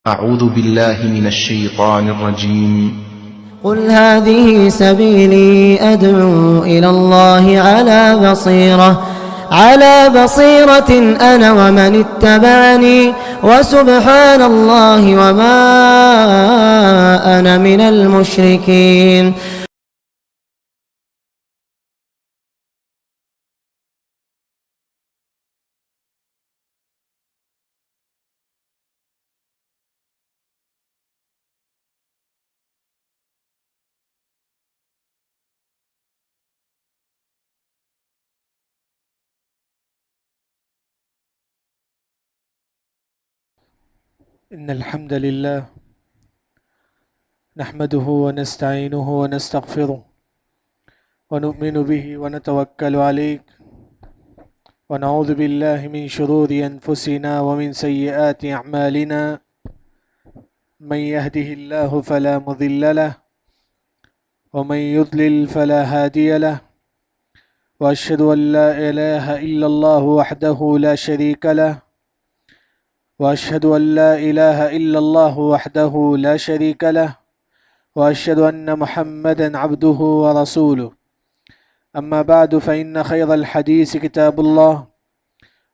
أعوذ بالله من الشيطان الرجيم. قل هذه سبيلي أدعو إلى الله على بصيرة أنا ومن اتبعني وسبحان الله وما أنا من المشركين. إن الحمد لله نحمده ونستعينه ونستغفره ونؤمن به ونتوكل عليه ونعوذ بالله من شرور أنفسنا ومن سيئات أعمالنا. من يهده الله فلا مضل له ومن يضلل فلا هادي له، وأشهد أن لا إله إلا الله وحده لا شريك له، وأشهد أن لا إله إلا الله وحده لا شريك له، وأشهد أن محمدًا عبده ورسوله. أما بعد، فإن خير الحديث كتاب الله،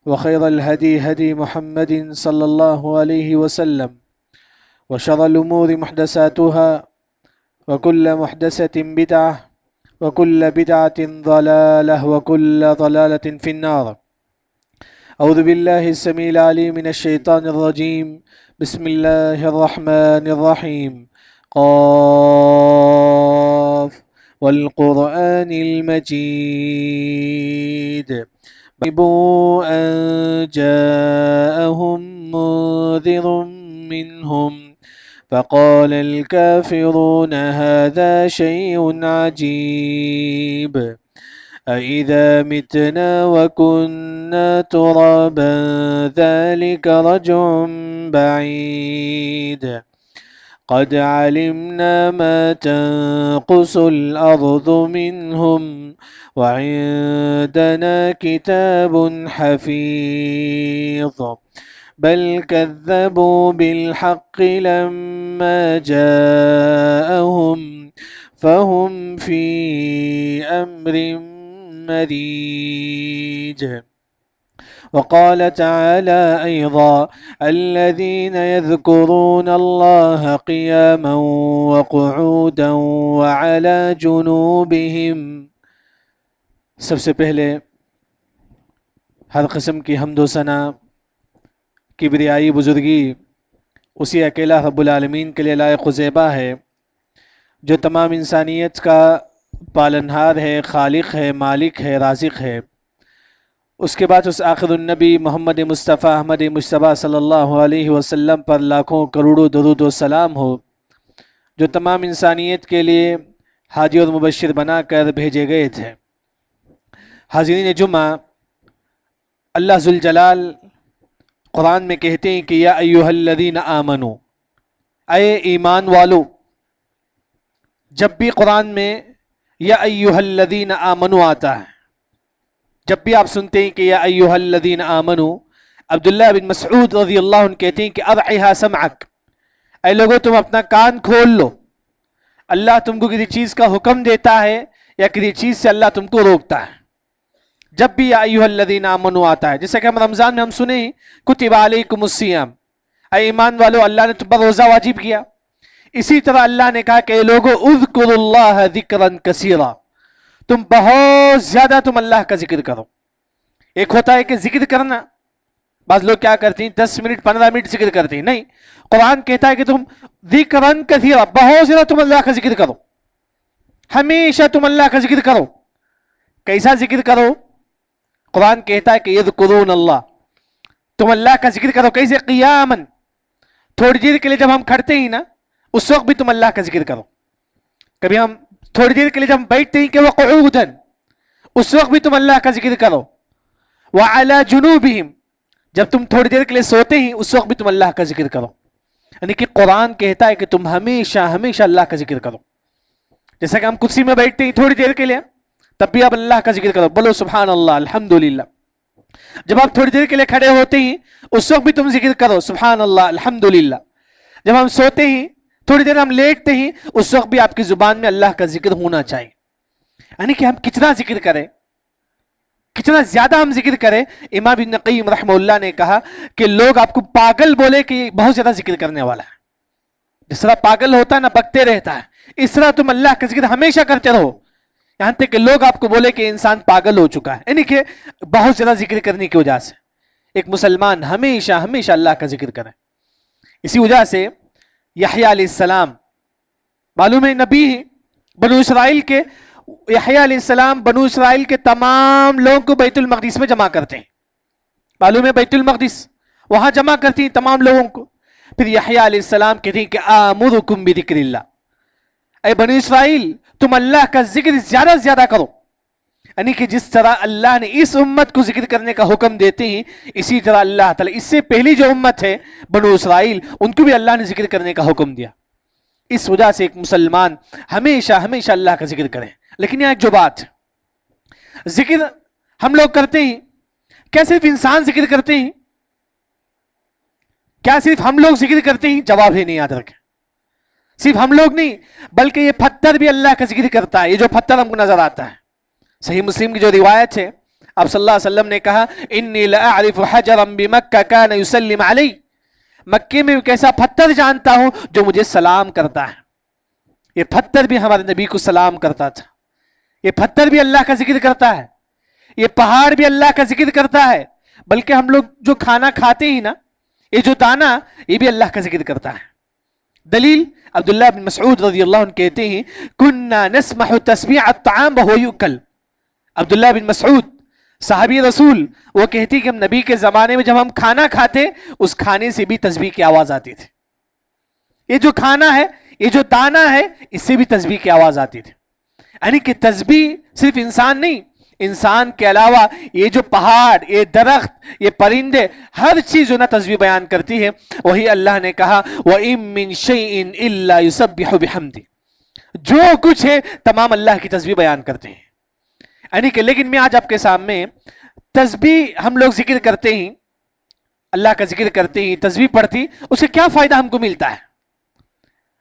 وخير الهدي هدي محمد صلى الله عليه وسلم، وشر الأمور محدثاتها، وكل محدثة بدعة، وكل بدعة ضلالة، وكل ضلالة في النار. أعوذ بالله السميع العليم من الشيطان الرجيم. بسم الله الرحمن الرحيم. قاف والقرآن المجيد. أن جاءهم منذر منهم فقال الكافرون هذا شيء عجيب. أإذا متنا وكنا ترابا ذلك رجع بعيد. قد علمنا ما تنقص الأرض منهم وعندنا كتاب حفيظ. بل كذبوا بالحق لما جاءهم فهم في أمر مريج. وقال تعالى أيضا: الذين يذكرون الله قياما وقعودا وعلى جنوبهم. سب سے پہلے ہر قسم کی حمد و ثنا، کبریائی، بزرگی اسی اکیلا رب العالمین کے لیے لائق و زیبا ہے، جو تمام انسانیت کا پالنہار ہے، خالق ہے، مالک ہے، رازق ہے۔ اس کے بعد اس آخر النبی محمد مصطفیٰ احمد مجتبیٰ صلی اللہ علیہ وسلم پر لاکھوں کروڑوں درود و سلام ہو، جو تمام انسانیت کے لیے ہادی اور مبشر بنا کر بھیجے گئے تھے۔ حاضرین جمعہ، اللہ ذوالجلال قرآن میں کہتے ہیں کہ یا ایھا الذین آمنو، اے ایمان والو۔ جب بھی قرآن میں یا ایھا الذین آمنو آتا ہے، جب بھی آپ سنتے ہیں کہ یا ایھا الذین آمنو، عبداللہ بن مسعود رضی اللہ عنہ کہتے ہیں کہ ارعھا سمعک، اے لوگو تم اپنا کان کھول لو۔ اللہ تم کو کسی چیز کا حکم دیتا ہے یا کسی چیز سے اللہ تم کو روکتا ہے۔ جب بھی یا ایھا الذین آمنو آتا ہے، جیسا کہ ہم رمضان میں ہم سنیں کتب علیکم الصیام، اے ایمان والو اللہ نے تم پر روزہ واجب کیا۔ اسی طرح اللہ نے کہا کہ اے لوگو اذکروا اللہ ذکرا کثیرا، تم بہت زیادہ تم اللہ کا ذکر کرو۔ ایک ہوتا ہے کہ ذکر کرنا، بعض لوگ کیا کرتے ہیں 10 منٹ 15 منٹ ذکر کرتے ہیں، نہیں، قرآن کہتا ہے کہ تم ذکرا کثیرا، بہت زیادہ تم اللہ کا ذکر کرو، ہمیشہ تم اللہ کا ذکر کرو۔ کیسا ذکر کرو؟ قرآن کہتا ہے کہ یذکرون اللہ، تم اللہ کا ذکر کرو۔ کیسے؟ قیاماً، تھوڑی دیر کے لیے جب ہم کھڑتے ہیں نا، اس وقت بھی تم اللہ کا ذکر کرو۔ کبھی ہم تھوڑی دیر کے لیے جب ہم بیٹھتے ہیں کہ وہ قعوداً، اس وقت بھی تم اللہ کا ذکر کرو۔ وعلی جنوبہم، جب تم تھوڑی دیر کے لیے سوتے ہیں اس وقت بھی تم اللہ کا ذکر کرو۔ یعنی کہ قرآن کہتا ہے کہ تم ہمیشہ ہمیشہ اللہ کا ذکر کرو۔ جیسا کہ ہم کرسی میں بیٹھتے ہیں تھوڑی دیر کے لیے، تب بھی آپ اللہ کا ذکر کرو، بولو سبحان اللہ، الحمدللہ۔ جب آپ تھوڑی دیر کے لیے کھڑے ہوتے ہیں اس وقت بھی تم ذکر کرو، سبحان اللہ، الحمدللہ۔ جب ہم سوتے ہیں تھوڑی دیر ہم لیٹتے ہیں اس وقت بھی آپ کی زبان میں اللہ کا ذکر ہونا چاہیے. یعنی کہ ہم کتنا ذکر کریں, کتنا زیادہ ہم ذکر کریں. امام ابن قیم رحمہ اللہ نے کہا کہ لوگ آپ کو پاگل بولے کہ یہ بہت زیادہ ذکر کرنے والا ہے. جس طرح پاگل ہوتا ہے نا بکتے رہتا ہے, اس طرح تم اللہ کا ذکر ہمیشہ کرتے رہو, یہاں تک کہ لوگ آپ کو بولے کہ انسان پاگل ہو چکا ہے. یعنی کہ بہت زیادہ ذکر کرنے کی وجہ سے ایک مسلمان ہمیشہ ہمیشہ اللہ کا ذکر کرے. اسی وجہ سے یحییٰ علیہ السلام معلوم ہے نبی ہیں بنو اسرائیل کے. یحییٰ علیہ السلام بنو اسرائیل کے تمام لوگوں کو بیت المقدس میں جمع کرتے ہیں. معلوم ہے بیت المقدس وہاں جمع کرتی ہیں تمام لوگوں کو. پھر یحییٰ علیہ السلام کہتے ہیں کہ آمرکم بذکر اللہ, اے بنی اسرائیل تم اللہ کا ذکر زیادہ سے زیادہ کرو. یعنی کہ جس طرح اللہ نے اس امت کو ذکر کرنے کا حکم دیتے ہیں, اسی طرح اللہ تعالیٰ اس سے پہلی جو امت ہے بنو اسرائیل ان کو بھی اللہ نے ذکر کرنے کا حکم دیا. اس وجہ سے ایک مسلمان ہمیشہ ہمیشہ اللہ کا ذکر کرے. لیکن یہاں ایک جو بات, ذکر ہم لوگ کرتے ہیں, کیا صرف انسان ذکر کرتے ہیں؟ کیا صرف ہم لوگ ذکر کرتے ہیں؟ جواب ہے نہیں, یاد رکھیں. صرف ہم لوگ نہیں بلکہ یہ پتھر بھی اللہ کا ذکر کرتا ہے. یہ جو پتھر ہم کو نظر آتا ہے, صحیح مسلم کی جو روایت ہے, آپ صلی اللہ علیہ وسلم نے کہا انی لاعرف حجرا بمکہ کان یسلم علی, مکے میں ایک ایسا پتھر جانتا ہوں جو مجھے سلام کرتا ہے. یہ پتھر بھی ہمارے نبی کو سلام کرتا تھا. یہ پتھر بھی اللہ کا ذکر کرتا ہے. یہ پہاڑ بھی اللہ کا ذکر کرتا ہے. بلکہ ہم لوگ جو کھانا کھاتے ہیں نا, یہ جو دانا, یہ بھی اللہ کا ذکر کرتا ہے. دلیل عبداللہ بن مسعود رضی اللہ عنہ کہتے ہیں کننا نسمح تسبیح الطعام وهو یؤکل. عبداللہ بن مسعود صحابی رسول, وہ کہتی کہ ہم نبی کے زمانے میں جب ہم کھانا کھاتے اس کھانے سے بھی تسبیح کی آواز آتی تھی. یہ جو کھانا ہے, یہ جو دانا ہے, اس سے بھی تسبیح کی آواز آتی تھی. یعنی کہ تسبیح صرف انسان نہیں, انسان کے علاوہ یہ جو پہاڑ, یہ درخت, یہ پرندے, ہر چیز جو نا تسبیح بیان کرتی ہے. وہی اللہ نے کہا وَإِن مِّن شَيْءٍ إِلَّا يُسَبِّحُ بِحَمْدِ, جو کچھ ہے تمام اللہ کی تسبیح بیان کرتے ہیں. یعنی کہ لیکن میں آج آپ کے سامنے تسبیح ہم لوگ ذکر کرتے ہیں, اللہ کا ذکر کرتے ہیں, تسبیح پڑھتی, اس سے کیا فائدہ ہم کو ملتا ہے؟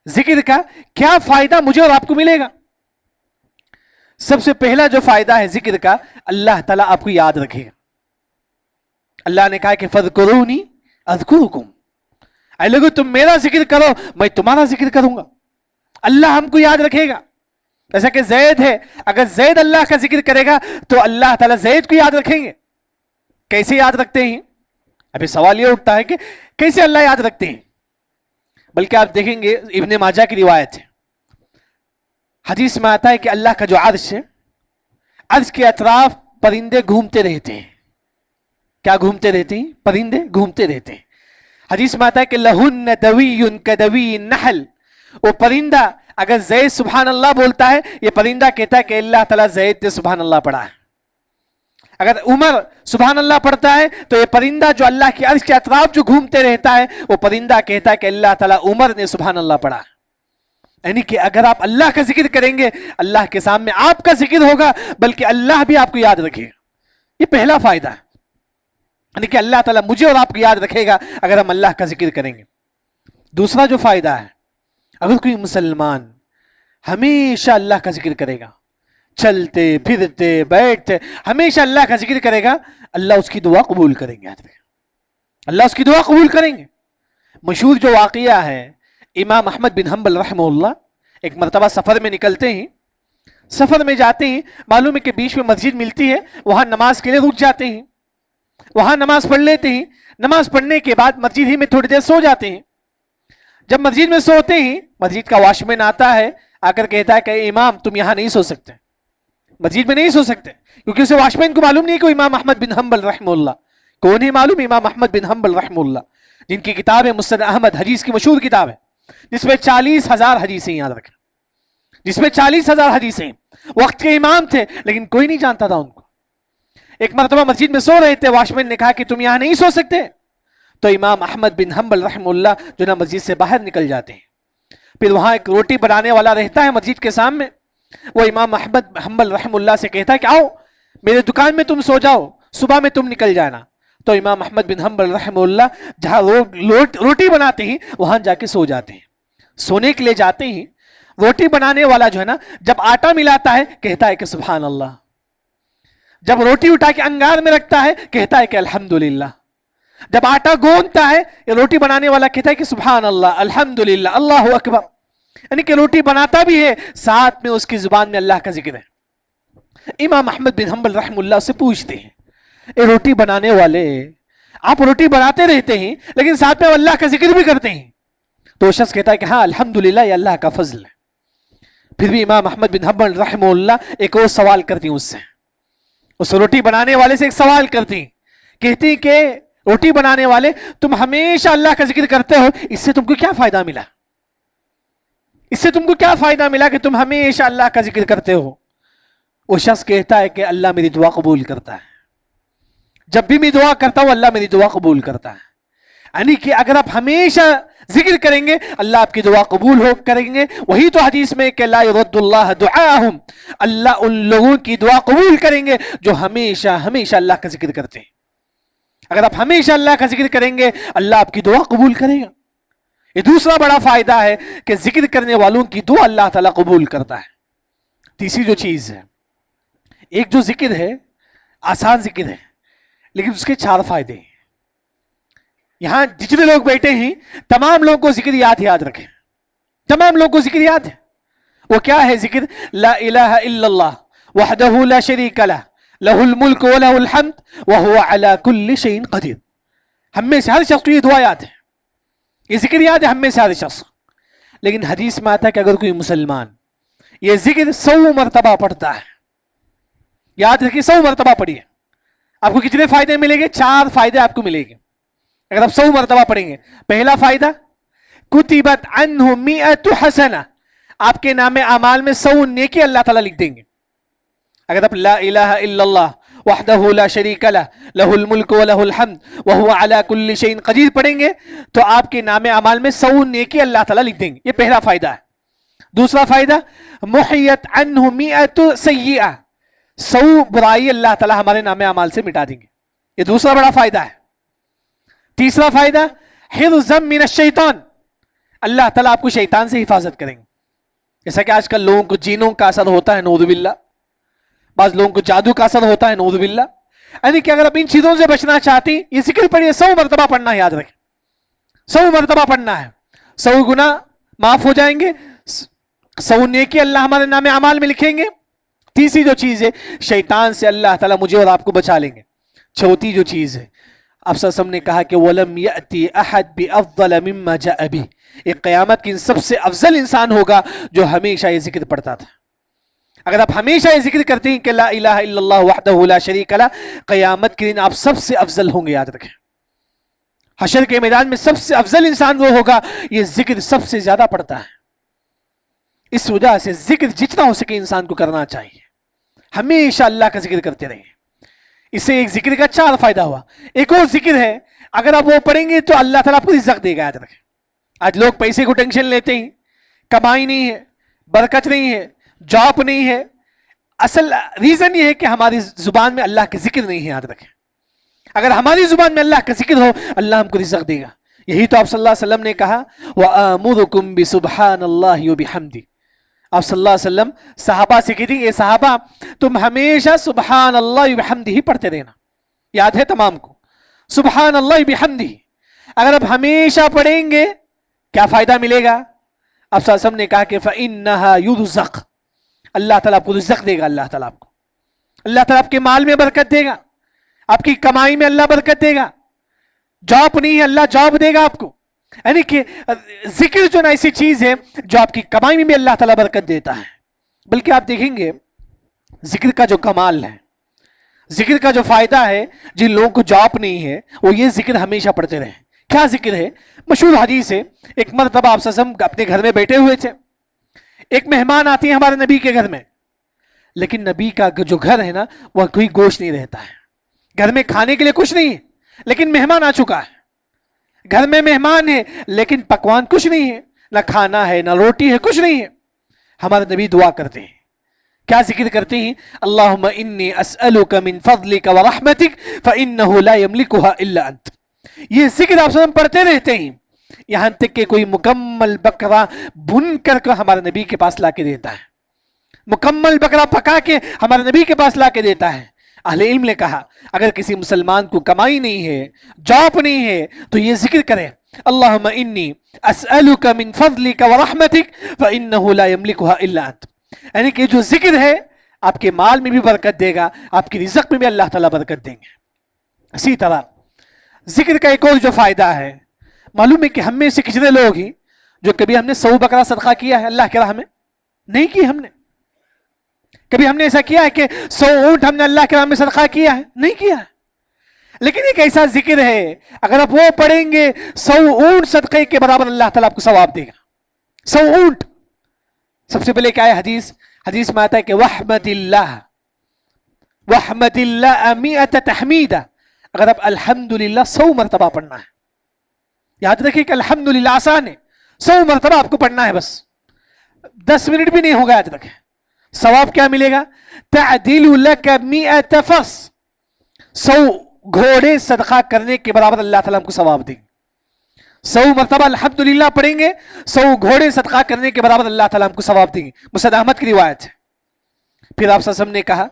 ذکر کا کیا فائدہ مجھے اور آپ کو ملے گا؟ سب سے پہلا جو فائدہ ہے ذکر کا, اللہ تعالیٰ آپ کو یاد رکھے گا. اللہ نے کہا کہ فَاذْكُرُونِي أَذْكُرُكُمْ, اے لوگو تم میرا ذکر کرو میں تمہارا ذکر کروں گا. اللہ ہم کو یاد رکھے گا. جیسا کہ زید ہے, اگر زید اللہ کا ذکر کرے گا تو اللہ تعالیٰ زید کو یاد رکھیں گے. کیسے یاد رکھتے ہیں؟ ابھی سوال یہ اٹھتا ہے کہ کیسے اللہ یاد رکھتے ہیں؟ بلکہ آپ دیکھیں گے ابن ماجہ کی روایت ہے, حدیث میں آتا ہے کہ اللہ کا جو عرش ہے, عرش کے اطراف پرندے گھومتے رہتے ہیں. کیا گھومتے رہتے ہیں؟ پرندے گھومتے رہتے ہیں. حدیث میں آتا ہے کہ لہن دوی کدوی النحل, وہ پرندہ اگر زید سبحان اللہ بولتا ہے, یہ پرندہ کہتا ہے کہ اللہ تعالیٰ زید نے سبحان اللہ پڑھا ہے. اگر عمر سبحان اللہ پڑھتا ہے تو یہ پرندہ جو اللہ کی عرش کے اطراف جو گھومتے رہتا ہے, وہ پرندہ کہتا ہے کہ اللہ تعالیٰ عمر نے سبحان اللہ پڑھا ہے. یعنی کہ اگر آپ اللہ کا ذکر کریں گے, اللہ کے سامنے آپ کا ذکر ہوگا, بلکہ اللہ بھی آپ کو یاد رکھے گا. یہ پہلا فائدہ ہے, یعنی کہ اللہ تعالیٰ مجھے اور آپ کو یاد رکھے گا اگر ہم اللہ کا ذکر کریں گے. دوسرا جو فائدہ ہے, اگر کوئی مسلمان ہمیشہ اللہ کا ذکر کرے گا, چلتے پھرتے بیٹھتے ہمیشہ اللہ کا ذکر کرے گا, اللہ اس کی دعا قبول کریں گے. اللہ اس کی دعا قبول کریں گے. مشہور جو واقعہ ہے, امام احمد بن حنبل رحمہ اللہ ایک مرتبہ سفر میں نکلتے ہیں, سفر میں جاتے ہیں, معلوم ہے کہ بیچ میں مسجد ملتی ہے, وہاں نماز کے لیے رک جاتے ہیں, وہاں نماز پڑھ لیتے ہیں. نماز پڑھنے کے بعد مسجد ہی میں تھوڑی دیر سو جاتے ہیں. جب مسجد میں سوتے ہیں, مسجد کا واچ مین آتا ہے, آ کر کہتا ہے کہ امام تم یہاں نہیں سو سکتے, مسجد میں نہیں سو سکتے, کیونکہ اسے واچ مین کو معلوم نہیں کہ امام احمد بن حنبل رحمہ اللہ کون ہے. معلوم امام احمد بن حنبل رحمہ اللہ, جن کی کتاب ہے مسند احمد, حدیث کی مشہور کتاب ہے, جس میں 40,000 حدیثیں, یاد رکھیں, جس میں 40,000 حدیثیں. وقت کے امام تھے لیکن کوئی نہیں جانتا تھا ان کو. ایک مرتبہ مسجد میں سو رہے تھے, واچ مین نے کہا کہ تم یہاں نہیں سو سکتے, تو امام احمد بن حنبل رحمہ اللہ جو نا مسجد سے باہر نکل جاتے ہیں. پھر وہاں ایک روٹی بنانے والا رہتا ہے مسجد کے سامنے, وہ امام احمد حنبل رحمہ اللہ سے کہتا ہے کہ آؤ میرے دکان میں تم سو جاؤ, صبح میں تم نکل جانا. تو امام احمد بن حنبل رحمہ اللہ جہاں روٹی بناتے ہیں وہاں جا کے سو جاتے ہیں. سونے کے لیے جاتے ہیں. روٹی بنانے والا جو ہے نا جب آٹا ملاتا ہے کہتا ہے کہ سبحان اللہ. جب روٹی اٹھا کے انگار میں رکھتا ہے کہتا ہے کہ الحمدللہ. جب آٹا گوندتا ہے یا روٹی بنانے والا کہتا ہے کہ سبحان اللہ الحمدللہ اللہ اکبر. یعنی کہ روٹی بناتا بھی ہے ساتھ میں اس کی زبان میں اللہ کا ذکر ہے. امام احمد بن حنبل رحمہ اللہ سے پوچھتے ہیں اے روٹی بنانے والے آپ روٹی بناتے رہتے ہیں لیکن ساتھ میں اللہ کا ذکر بھی کرتے ہیں؟ تو شخص کہتا ہے کہ ہاں الحمدللہ یہ اللہ کا فضل ہے. پھر بھی امام احمد بن حنبل رحمہ اللہ ایک اور سوال کرتی ہیں اس روٹی بنانے والے سے ایک سوال کرتی ہیں. کہتی ہیں کہ روٹی بنانے والے تم ہمیشہ اللہ کا ذکر کرتے ہو, اس سے تم کو کیا فائدہ ملا؟ اس سے تم کو کیا فائدہ ملا کہ تم ہمیشہ اللہ کا ذکر کرتے ہو؟ وہ شخص کہتا ہے کہ اللہ میری دعا قبول کرتا ہے. جب بھی میں دعا کرتا ہوں اللہ میری دعا قبول کرتا ہے. یعنی کہ اگر آپ ہمیشہ ذکر کریں گے اللہ آپ کی دعا قبول کریں گے. وہی تو حدیث میں کہ لا يرد اللہ دعاءہم, اللہ ان لوگوں کی دعا قبول کریں گے جو ہمیشہ ہمیشہ اللہ کا ذکر کرتے ہیں. اگر آپ ہمیشہ اللہ کا ذکر کریں گے اللہ آپ کی دعا قبول کرے گا. یہ دوسرا بڑا فائدہ ہے کہ ذکر کرنے والوں کی دعا اللہ تعالیٰ قبول کرتا ہے. تیسری جو چیز ہے, ایک جو ذکر ہے آسان ذکر ہے لیکن اس کے 4 فائدے ہیں. یہاں جتنے لوگ بیٹھے ہیں تمام لوگوں کو ذکر یاد رکھیں. تمام لوگوں کو ذکر یاد ہے. وہ کیا ہے ذکر؟ لا الہ الا اللہ وحدہ لا شریک لہ لہ الملک ولہ الحمد وہو علی کل شیء قدیر. ہم میں سے ہر شخص کو یہ دعا یاد ہے, یہ ذکر یاد ہے ہم میں سے ہر شخص. لیکن حدیث میں آتا ہے کہ اگر کوئی مسلمان یہ ذکر 100 مرتبہ پڑھتا ہے, یاد رکھیے 100 مرتبہ پڑھیے, آپ کو کتنے فائدے ملیں گے؟ 4 فائدے آپ کو ملیں گے اگر آپ 100 مرتبہ پڑھیں گے. پہلا فائدہ کتبت عنہ 100 حسنہ, آپ کے نام اعمال میں 100 نیکی اللہ تعالیٰ لکھ دیں گے. اگر آپ لا الہ الا اللہ وحدہ لا شریک لہ لہ الملک ولہ الحمد وہو علی کل شیء قدیر پڑھیں گے تو آپ کے نام اعمال میں 100 نیکی اللہ تعالیٰ لکھ دیں گے. یہ پہلا فائدہ ہے. دوسرا فائدہ محیت عنہ 100 سیئہ, 100 برائی اللہ تعالیٰ ہمارے نام اعمال سے مٹا دیں گے. یہ دوسرا بڑا فائدہ ہے. تیسرا فائدہ حفظا من الشیطان, اللہ تعالیٰ آپ کو شیطان سے حفاظت کریں گے. جیسا کہ آج کل لوگوں کو جینوں کا اثر ہوتا ہے نعوذ باللہ, بعض لوگوں کو جادو کا اثر ہوتا ہے نعوذ باللہ. یعنی کہ اگر آپ ان چیزوں سے بچنا چاہتے ہیں یہ ذکر پڑھیے, 100 مرتبہ پڑھنا ہے, یاد رکھیں 100 مرتبہ پڑھنا ہے. 100 گناہ معاف ہو جائیں گے, 100 نیکی اللہ ہمارے نام اعمال میں لکھیں گے. تیسری جو چیز ہے شیطان سے اللہ تعالیٰ مجھے اور آپ کو بچا لیں گے. چوتھی جو چیز ہے آپ صلی اللہ علیہ وسلم نے کہا کہ وَلَمْ يَأْتِ أَحَدْ بِأَفْضَلَ مِمَّا جَاءَ بِهِ, ایک قیامت کی سب سے افضل انسان ہوگا جو ہمیشہ یہ ذکر پڑھتا تھا. اگر آپ ہمیشہ یہ ذکر کرتے ہیں کہ لا الہ الا اللہ وحدہ لا شریک لہ, قیامت کے دن آپ سب سے افضل ہوں گے. یاد رکھیں حشر کے میدان میں سب سے افضل انسان وہ ہوگا یہ ذکر سب سے زیادہ پڑھتا ہے. اس وجہ سے ذکر جتنا ہو سکے انسان کو کرنا چاہیے, ہمیشہ اللہ کا ذکر کرتے رہیں. اس سے ایک ذکر کا 4 فائدہ ہوا. ایک اور ذکر ہے اگر آپ وہ پڑھیں گے تو اللہ تعالیٰ آپ کو رزق دے گا. یاد رکھیں آج لوگ پیسے کو ٹینشن لیتے ہیں, کمائی نہیں ہے, برکت نہیں ہے, جاب نہیں ہے. اصل ریزن یہ ہے کہ ہماری زبان میں اللہ کا ذکر نہیں ہے. یاد رکھیں اگر ہماری زبان میں اللہ کا ذکر ہو اللہ ہم کو رزق دے گا. یہی تو آپ صلی اللہ علیہ وسلم نے کہا وَآمُرُكُمْ بِسُبْحَانَ اللَّهِ وَبِحَمْدِهِ. آپ صلی اللہ علیہ وسلم صحابہ سے کہتی اے صحابہ تم ہمیشہ سبحان اللہ وبحمدہ پڑھتے رہنا. یاد ہے تمام کو سبحان اللہ وبحمدہ. اگر آپ ہمیشہ پڑھیں گے کیا فائدہ ملے گا؟ آپ صلی اللہ علیہ وسلم نے کہا کہ فَإِنَّهَا يُرْزَقْ, اللہ تعالیٰ آپ کو رزق دے گا. اللہ تعالیٰ آپ کو, اللہ تعالیٰ آپ کے مال میں برکت دے گا, آپ کی کمائی میں اللہ برکت دے گا. جاب نہیں ہے اللہ جاب دے گا آپ کو. یعنی کہ ذکر جو نا ایسی چیز ہے جو آپ کی کمائی میں بھی اللہ تعالیٰ برکت دیتا ہے. بلکہ آپ دیکھیں گے ذکر کا جو کمال ہے, ذکر کا جو فائدہ ہے, جن لوگوں کو جاب نہیں ہے وہ یہ ذکر ہمیشہ پڑھتے رہیں. کیا ذکر ہے؟ مشہور حدیث ہے, ایک مرتبہ آپ صلی اللہ علیہ وسلم اپنے گھر میں بیٹھے ہوئے تھے, ایک مہمان آتے ہیں ہمارے نبی کے گھر میں, لیکن نبی کا جو گھر ہے نا وہ کوئی گوشت نہیں رہتا ہے, گھر میں کھانے کے لیے کچھ نہیں ہے, لیکن مہمان آ چکا ہے. گھر میں مہمان ہے لیکن پکوان کچھ نہیں ہے, نہ کھانا ہے نہ روٹی ہے, کچھ نہیں ہے. ہمارے نبی دعا کرتے ہیں کیا ذکر کرتے ہیں؟ اللہم انی اسألک من فضلک ورحمتک فإنہ لا یملکھا الا انت. یہ ذکر آپ سے پڑھتے رہتے ہیں یہاں تک کہ کوئی مکمل بکرا بن کر ہمارے نبی کے پاس لا کے دیتا ہے، مکمل بکرا پکا کے ہمارے نبی کے پاس لا کے دیتا ہے. اہل علم نے کہا اگر کسی مسلمان کو کمائی نہیں ہے، جاب نہیں ہے، تو یہ ذکر کرے اللہم انی اسألک من فضلک ورحمتک فإنہ لا یملکھا الا انت. یعنی کہ جو ذکر ہے آپ کے مال میں بھی برکت دے گا، آپ کی رزق میں بھی اللہ تعالیٰ برکت دیں گے. اسی طرح ذکر کا ایک اور جو فائدہ ہے، معلوم ہے کہ ہم میں سے کتنے لوگ ہیں جو کبھی ہم نے 100 بکرا صدقہ کیا ہے اللہ کے راہ میں؟ نہیں کی ہم نے. کبھی ہم نے ایسا کیا ہے کہ 100 اونٹ ہم نے اللہ کے راہ میں صدقہ کیا ہے؟ نہیں کیا. لیکن ایک ایسا ذکر ہے اگر آپ وہ پڑھیں گے 100 اونٹ صدقے کے برابر اللہ تعالیٰ آپ کو ثواب دے گا. 100 اونٹ. سب سے پہلے کیا ہے؟ حدیث میں آتا ہے کہ وحمد اللہ 100 تحمیدہ. اگر آپ الحمدللہ 100 مرتبہ پڑھنا ہے، یاد رکھیں کہ الحمدللہ آسان ہے، 100 مرتبہ آپ کو پڑھنا ہے، بس 10 منٹ بھی نہیں ہوگا. یاد رکھیں ثواب کیا ملے گا؟ تعدیل لک 100 فرس. 100 گھوڑے صدقہ کرنے کے برابر اللہ تعالیٰ ہم کو ثواب دیں گے. 100 مرتبہ الحمدللہ پڑھیں گے، 100 گھوڑے صدقہ کرنے کے برابر اللہ تعالیٰ ہم کو ثواب دیں گے. مسند احمد کی روایت ہے. پھر آپ صلی اللہ علیہ وسلم نے کہا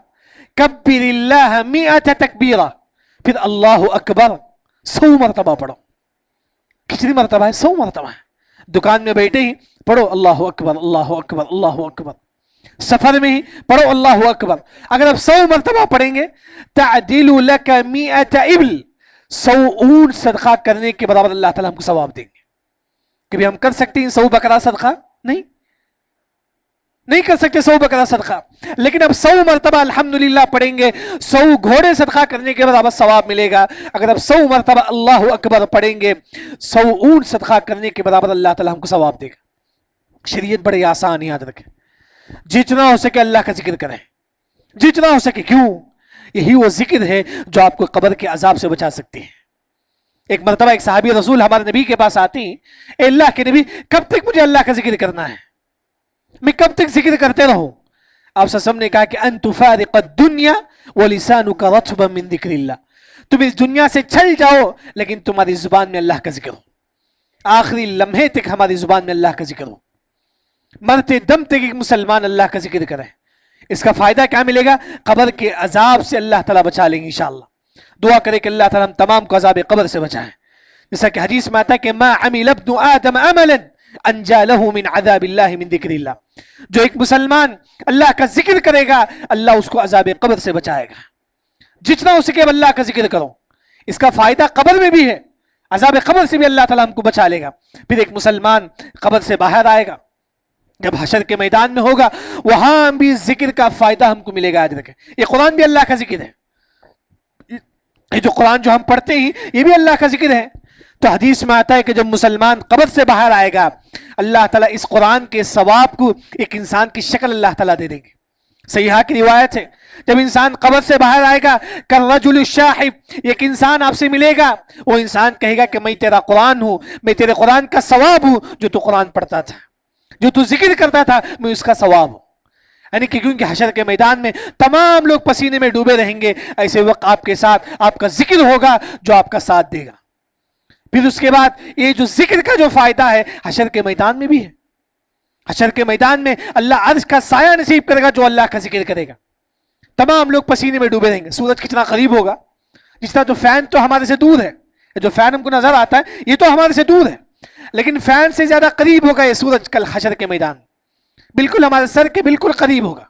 کبر اللہ 100 تکبیرہ. پھر اللہ اکبر 100 مرتبہ پڑھو. کتنی مرتبہ ہے؟ 100 مرتبہ ہے. دکان میں بیٹھے ہی پڑھو اللہ اکبر اللہ اکبر اللہ اکبر. سفر میں ہی پڑھو اللہ اکبر. اگر آپ 100 مرتبہ پڑھیں گے تعدیل لک 100 ابل، 100 اونٹ صدقہ کرنے کے برابر اللہ تعالیٰ ہم کو ثواب دیں گے. کبھی ہم کر سکتے ہیں 100 بکرا صدقہ؟ نہیں کر سکتے 100 بکرا صدقہ. لیکن اب 100 مرتبہ الحمدللہ پڑھیں گے، 100 گھوڑے صدقہ کرنے کے برابر ثواب ملے گا. اگر اب 100 مرتبہ اللہ اکبر پڑھیں گے، 100 اونٹ صدقہ کرنے کے برابر اللہ تعالیٰ ہم کو ثواب دے گا. شریعت بڑی آسان، یاد رکھیں. جتنا ہو سکے اللہ کا ذکر کریں، جتنا ہو سکے. کیوں؟ یہی وہ ذکر ہے جو آپ کو قبر کے عذاب سے بچا سکتے ہیں. ایک مرتبہ ایک صحابی رسول ہمارے نبی کے پاس آتے ہیں، اے اللہ کے نبی کب تک مجھے اللہ کا ذکر کرنا ہے؟ میں کب تک ذکر کرتے رہوں؟ آپ صلی اللہ علیہ وسلم نے کہا کہ ان تفارق الدنیا ولسانک رطبا من ذکر اللہ. تم اس دنیا سے چل جاؤ لیکن تمہاری زبان میں اللہ کا ذکر ہو. آخری لمحے تک ہماری زبان میں اللہ کا ذکر ہو. مرتے دم تک ایک مسلمان اللہ کا ذکر کرے. اس کا فائدہ کیا ملے گا؟ قبر کے عذاب سے اللہ تعالیٰ بچا لیں گے انشاءاللہ. دعا کرے کہ اللہ تعالیٰ ہم تمام کو عذاب قبر سے بچائیں. جیسا کہ حدیث میں آتا ہے کہ ما عمل ابن آدم عملا انجا له من عذاب اللہ من ذکر اللہ. جو ایک مسلمان اللہ کا ذکر کرے گا اللہ اس کو عذاب قبر سے بچائے گا. جتنا ہو سکے اللہ کا ذکر کرو. اس کا فائدہ قبر میں بھی ہے، عذاب قبر سے بھی اللہ تعالیٰ ہم کو بچا لے گا. پھر ایک مسلمان قبر سے باہر آئے گا، جب حشر کے میدان میں ہوگا وہاں بھی ذکر کا فائدہ ہم کو ملے گا. یاد رکھیں یہ قرآن بھی اللہ کا ذکر ہے. یہ جو قرآن جو ہم پڑھتے ہیں یہ بھی اللہ کا ذکر ہے. تو حدیث میں آتا ہے کہ جب مسلمان قبر سے باہر آئے گا اللہ تعالیٰ اس قرآن کے ثواب کو ایک انسان کی شکل اللہ تعالیٰ دے دیں گے. صحیحہ کی روایت ہے جب انسان قبر سے باہر آئے گا کالرجل الشاحب، ایک انسان آپ سے ملے گا، وہ انسان کہے گا کہ میں تیرا قرآن ہوں، میں تیرے قرآن کا ثواب ہوں. جو تو قرآن پڑھتا تھا، جو تو ذکر کرتا تھا، میں اس کا ثواب ہوں. یعنی کہ کیونکہ حشر کے میدان میں تمام لوگ پسینے میں ڈوبے رہیں گے، ایسے وقت آپ کے ساتھ آپ کا ذکر ہوگا جو آپ کا ساتھ دے گا. پھر اس کے بعد یہ جو ذکر کا جو فائدہ ہے حشر کے میدان میں بھی ہے. حشر کے میدان میں اللہ عرش کا سایہ نصیب کرے گا جو اللہ کا ذکر کرے گا. تمام لوگ پسینے میں ڈوبے رہیں گے. سورج کتنا قریب ہوگا، جس طرح تو فین تو ہمارے سے دور ہے، جو فین ہم کو نظر آتا ہے یہ تو ہمارے سے دور ہے، لیکن فین سے زیادہ قریب ہوگا یہ سورج کل حشر کے میدان، بالکل ہمارے سر کے بالکل قریب ہوگا.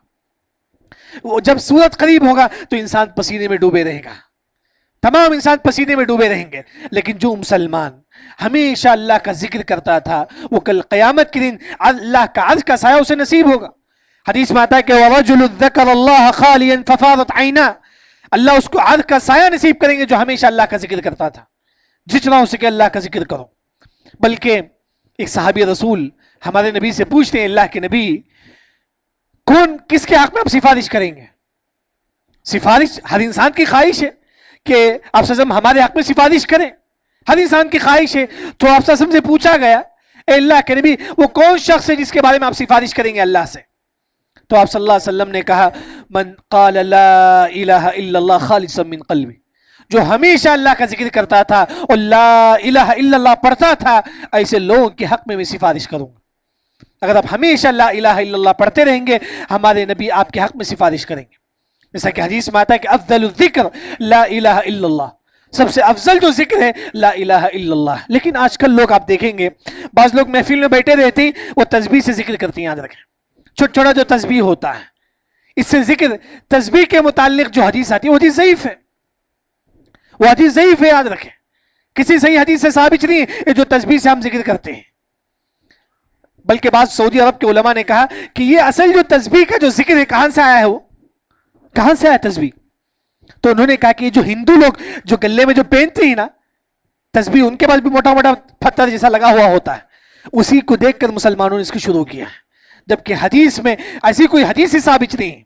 وہ جب سورج قریب ہوگا تو انسان پسینے میں ڈوبے رہے گا، تمام انسان پسینے میں ڈوبے رہیں گے. لیکن جو مسلمان ہمیشہ اللہ کا ذکر کرتا تھا وہ کل قیامت کے دن اللہ کا عرش کا سایہ اسے نصیب ہوگا. حدیث میں آتا ہے کہ وَرَجُلُ ذَكَرَ اللَّهَ خَالِيًا فَفَاضَتْ عَيْنَاهُ، اللہ اس کو عرش کا سایہ نصیب کریں گے جو ہمیشہ اللہ کا ذکر کرتا تھا. جتنا ہو سکے اللہ کا ذکر کرو. بلکہ ایک صحابی رسول ہمارے نبی سے پوچھتے ہیں اللہ کے نبی کون کس کے حق میں آپ سفارش کریں گے؟ سفارش ہر انسان کی خواہش ہے کہ آپ سے ہمارے حق میں سفارش کریں، ہر انسان کی خواہش ہے. تو آپ سے پوچھا گیا اے اللہ کے نبی وہ کون شخص ہے جس کے بارے میں آپ سفارش کریں گے اللہ سے؟ تو آپ صلی اللہ علیہ وسلم نے کہا من قال لا الہ الا اللہ خالصا من قلبی، جو ہمیشہ اللہ کا ذکر کرتا تھا اور لا الہ الا اللہ پڑھتا تھا، ایسے لوگوں کے حق میں سفارش کروں گا۔ اگر آپ ہمیشہ لا الہ الا اللہ پڑھتے رہیں گے، ہمارے نبی آپ کے حق میں سفارش کریں گے۔ جیسا کہ حدیث میں آتا ہے کہ افضل الذکر لا الہ الا اللہ، سب سے افضل جو ذکر ہے لا الہ الا اللہ۔ لیکن آج کل لوگ آپ دیکھیں گے، بعض لوگ محفل میں بیٹھے رہتے ہیں، وہ تسبیح سے ذکر کرتے ہیں، یاد رکھیں چھوٹا چھوٹا جو تسبیح ہوتا ہے، اس سے ذکر تسبیح کے متعلق جو حدیث آتی ہے وہ حدیث ضعیف ہے، وہ حدیث ضعیف ہے، یاد رکھیں کسی صحیح حدیث سے ثابت نہیں ہے یہ جو تسبیح سے ہم ذکر کرتے ہیں۔ بلکہ بعض سعودی عرب کے علماء نے کہا کہ یہ اصل جو تسبیح کا جو ذکر ہے کہاں سے آیا ہے، وہ کہاں سے آیا تسبیح؟ تو انہوں نے کہا کہ جو ہندو لوگ جو گلے میں جو پہنتے ہیں نا تسبیح، ان کے پاس بھی موٹا موٹا پتھر جیسا لگا ہوا ہوتا ہے، اسی کو دیکھ کر مسلمانوں نے اس کو شروع کیا ہے، جبکہ حدیث میں ایسی کوئی حدیث ہی ثابت نہیں ہے۔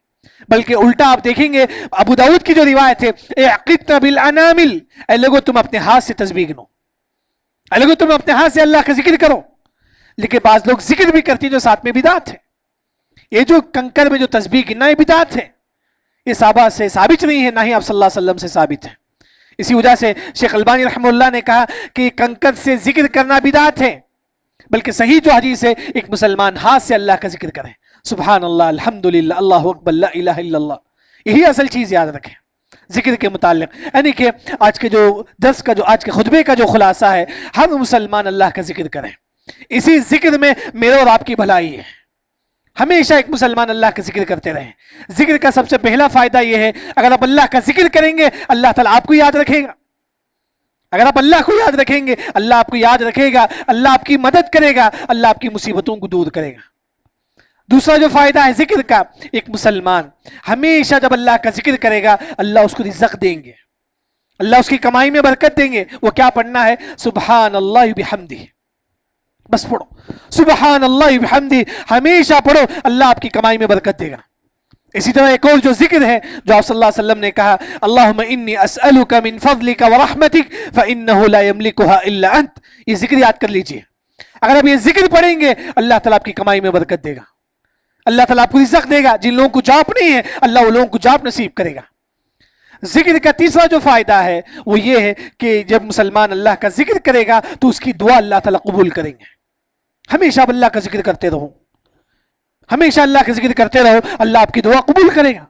بلکہ الٹا آپ دیکھیں گے ابو داؤد کی جو روایت ہے، اعقدن بالانامل، اے لوگو تم اپنے ہاتھ سے تسبیح گنو، اے لوگو تم اپنے ہاتھ سے اللہ کا ذکر کرو۔ لیکن بعض لوگ ذکر بھی کرتی ہیں جو ساتھ میں بدعت ہے۔ یہ جو کنکر میں جو تسبیح گننا ہے بدعت ہے، یہ صحابہ سے ثابت نہیں ہے، نہ ہی آپ صلی اللہ علیہ وسلم سے ثابت ہے۔ اسی وجہ سے شیخ البانی رحمہ اللہ نے کہا کہ کنکر سے ذکر کرنا بدعت ہے، بلکہ صحیح جو حدیث ہے ایک مسلمان ہاتھ سے اللہ کا ذکر کرے، سبحان اللہ، الحمدللہ، اللہ اکبر، لا الہ الا اللہ، یہی اصل چیز یاد رکھیں ذکر کے متعلق۔ یعنی کہ آج کے جو درس کا جو آج کے خطبے کا جو خلاصہ ہے، ہر مسلمان اللہ کا ذکر کریں، اسی ذکر میں میرے اور آپ کی بھلائی ہے۔ ہمیشہ ایک مسلمان اللہ کا ذکر کرتے رہیں۔ ذکر کا سب سے پہلا فائدہ یہ ہے، اگر آپ اللہ کا ذکر کریں گے اللہ تعالیٰ آپ کو یاد رکھے گا۔ اگر آپ اللہ کو یاد رکھیں گے اللہ آپ کو یاد رکھے گا، اللہ آپ کی مدد کرے گا، اللہ آپ کی مصیبتوں کو دور کرے گا۔ دوسرا جو فائدہ ہے ذکر کا، ایک مسلمان ہمیشہ جب اللہ کا ذکر کرے گا اللہ اس کو رزق دیں گے، اللہ اس کی کمائی میں برکت دیں گے۔ وہ کیا پڑھنا ہے؟ سبحان اللہ بحمدہ، بس پڑھو سبحان اللہ بحمدہ، ہمیشہ پڑھو، اللہ آپ کی کمائی میں برکت دے گا۔ اسی طرح ایک اور جو ذکر ہے جو آپ صلی اللہ علیہ وسلم نے کہا، اللہم انی اسألک من فضلک ورحمتک فإنہ لا یملکها الا انت، یہ ذکر یاد کر لیجئے۔ اگر آپ یہ ذکر پڑھیں گے اللہ تعالیٰ آپ کی کمائی میں برکت دے گا، اللہ تعالیٰ آپ کو رزق دے گا۔ جن لوگوں کو جاب نہیں ہے اللہ وہ لوگوں کو جاب نصیب کرے گا۔ ذکر کا تیسرا جو فائدہ ہے وہ یہ ہے کہ جب مسلمان اللہ کا ذکر کرے گا تو اس کی دعا اللہ تعالیٰ قبول کریں گے۔ ہمیشہ آپ اللہ کا ذکر کرتے رہو، ہمیشہ اللہ کا ذکر کرتے رہو، اللہ آپ کی دعا قبول کرے گا۔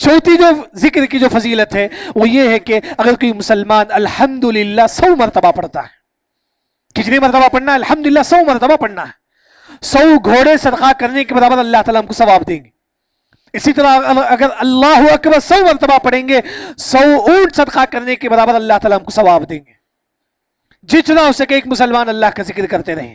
چوتھی جو ذکر کی جو فضیلت ہے وہ یہ ہے کہ اگر کوئی مسلمان الحمدللہ 100 مرتبہ پڑھتا ہے، کتنی مرتبہ پڑھنا ہے؟ الحمدللہ 100 مرتبہ پڑھنا ہے۔ 100 گھوڑے صدقہ کرنے کے برابر اللہ تعالیٰ ہم کو ثواب دیں گے۔ اسی طرح اگر اللہ اکبر 100 مرتبہ پڑھیں گے 100 اونٹ صدقہ کرنے کے برابر اللہ تعالیٰ ہم کو ثواب دیں گے۔ جتنا ہو سکے ایک مسلمان اللہ کا ذکر کرتے رہیں۔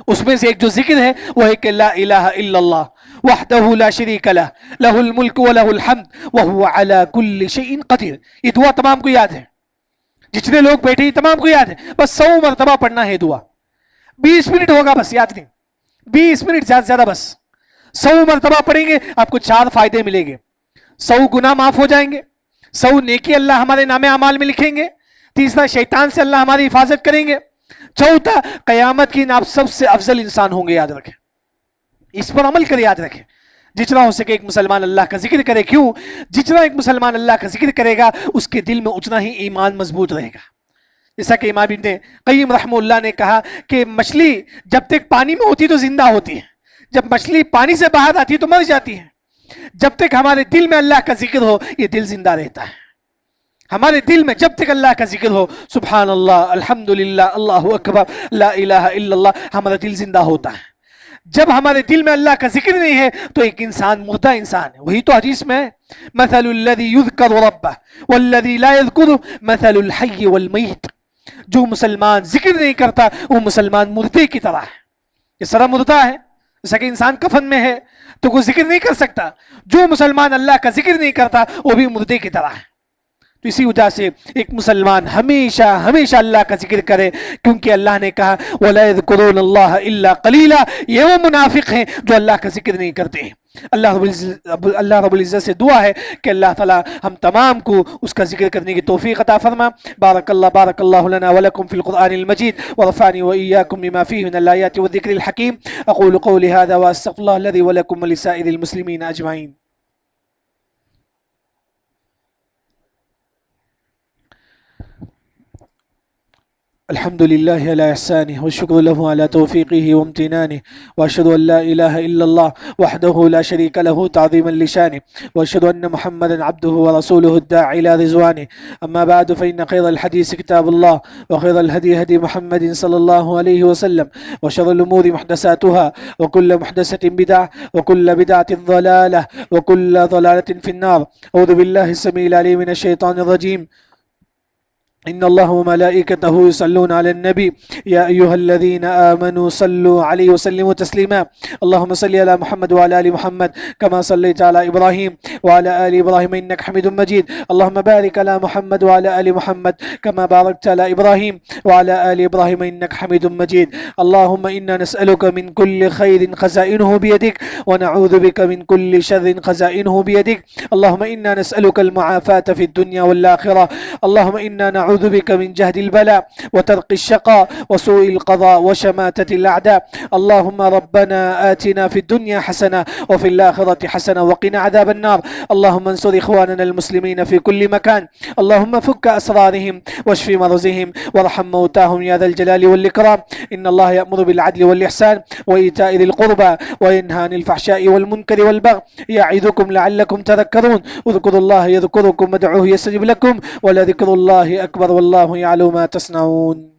اس میں سے ایک جو ذکر ہے وہ ہے کہ لا الہ الا اللہ وحدہ لا شریک لہ لہ الملک ولہ الحمد وہو علی کل شیء قدیر۔ یہ دعا تمام کو یاد ہے، جتنے لوگ بیٹھے ہیں تمام کو یاد ہے، بس 100 مرتبہ پڑھنا ہے دعا۔ 20 منٹ ہوگا بس، یاد نہیں، 20 منٹ زیادہ سے زیادہ بس 100 مرتبہ پڑھیں گے آپ کو 4 فائدے ملیں گے۔ 100 گناہ معاف ہو جائیں گے، 100 نیکی اللہ ہمارے نام اعمال میں لکھیں گے، تیسرا شیطان سے اللہ ہماری حفاظت کریں گے، چوتھا قیامت کی آپ سب سے افضل انسان ہوں گے۔ یاد رکھیں، اس پر عمل کرے، یاد رکھیں جتنا ہو سکے ایک مسلمان اللہ کا ذکر کرے۔ کیوں؟ جتنا ایک مسلمان اللہ کا ذکر کرے گا اس کے دل میں اتنا ہی ایمان مضبوط رہے گا۔ جیسا کہ امام ابن قیم رحمہ اللہ نے کہا کہ مچھلی جب تک پانی میں ہوتی تو زندہ ہوتی ہے، جب مچھلی پانی سے باہر آتی ہے تو مر جاتی ہے۔ جب تک ہمارے دل میں اللہ کا ذکر ہو یہ دل زندہ رہتا ہے۔ ہمارے دل میں جب تک اللہ کا ذکر ہو، سبحان اللہ، الحمدللہ، اللہ اکبر، لا الہ الا اللہ، ہمارا دل زندہ ہوتا ہے۔ جب ہمارے دل میں اللہ کا ذکر نہیں ہے تو ایک انسان مردہ انسان ہے۔ وہی تو حدیث میں ہے، مثل الذی یذکر ربہ والذی لا یذکر مثل الحی والمیت۔ جو مسلمان ذکر نہیں کرتا وہ مسلمان مردے کی طرح ہے۔ اس طرح مردہ ہے، جیسا کہ انسان کفن میں ہے تو کوئی ذکر نہیں کر سکتا، جو مسلمان اللہ کا ذکر نہیں کرتا وہ بھی مردے کی طرح ہے۔ تو اسی وجہ سے ایک مسلمان ہمیشہ ہمیشہ اللہ کا ذکر کرے، کیونکہ اللہ نے کہا وَلَا يَذْكُرُونَ اللَّهَ إِلَّا قَلِيلًا، یہ وہ منافق ہیں جو اللہ کا ذکر نہیں کرتے ہیں۔ اللہ رب العزت سے دعا ہے کہ اللہ تعالی ہم تمام کو اس کا ذکر کرنے کی توفیق عطا فرما. بارک اللہ لنا ولکم فی القرآن المجید ورفعنی وإیاکم بما فیہ من الآیات والذکر الحکیم. اقول قولی هذا واستغفر اللہ الذی ولکم ولسائر المسلمین اجمعین. الحمد لله على إحسانه والشكر له على توفيقه وامتنانه وأشهد أن لا إله إلا الله وحده لا شريك له تعظيما لشانه وأشهد أن محمدا عبده ورسوله الداعي إلى رضوانه. أما بعد فإن خير الحديث كتاب الله وخير الهدي هدي محمد صلى الله عليه وسلم وشر الأمور محدثاتها وكل محدثة بدعة وكل بدعة ضلالة وكل ضلالة في النار. أعوذ بالله السميع العليم من الشيطان الرجيم. إن الله وملائكته يصلون على النبي يا أيها الذين آمنوا صلوا عليه وسلموا تسليما. اللهم صل على محمد وعلى آل محمد كما صليت على إبراهيم وعلى آل إبراهيم إنك حميد مجيد. اللهم بارك على محمد وعلى آل محمد كما باركت على إبراهيم وعلى آل إبراهيم إنك حميد مجيد. اللهم إنا نسألك من كل خير خزائنه بيدك ونعوذ بك من كل شر خزائنه بيدك. اللهم إنا نسألك المعافاة في الدنيا والآخرة. اللهم إنا نعوذ بك من جهد البلاء وترق الشقاء وسوء القضاء وشماتة الأعداء. اللهم ربنا آتنا في الدنيا حسنة وفي الآخرة حسنة وقنا عذاب النار. اللهم انصر إخواننا المسلمين في كل مكان. اللهم فك أسرارهم واشف مرضهم وارحم موتاهم يا ذا الجلال والإكرام. إن الله يأمر بالعدل والإحسان وإيتاء ذي القربى وينهى عن الفحشاء والمنكر والبغي يعظكم لعلكم تذكرون. اذكروا الله يذكركم وادعوه يستجب لكم ولذكر الله أكبر والله يعلم ما تصنعون.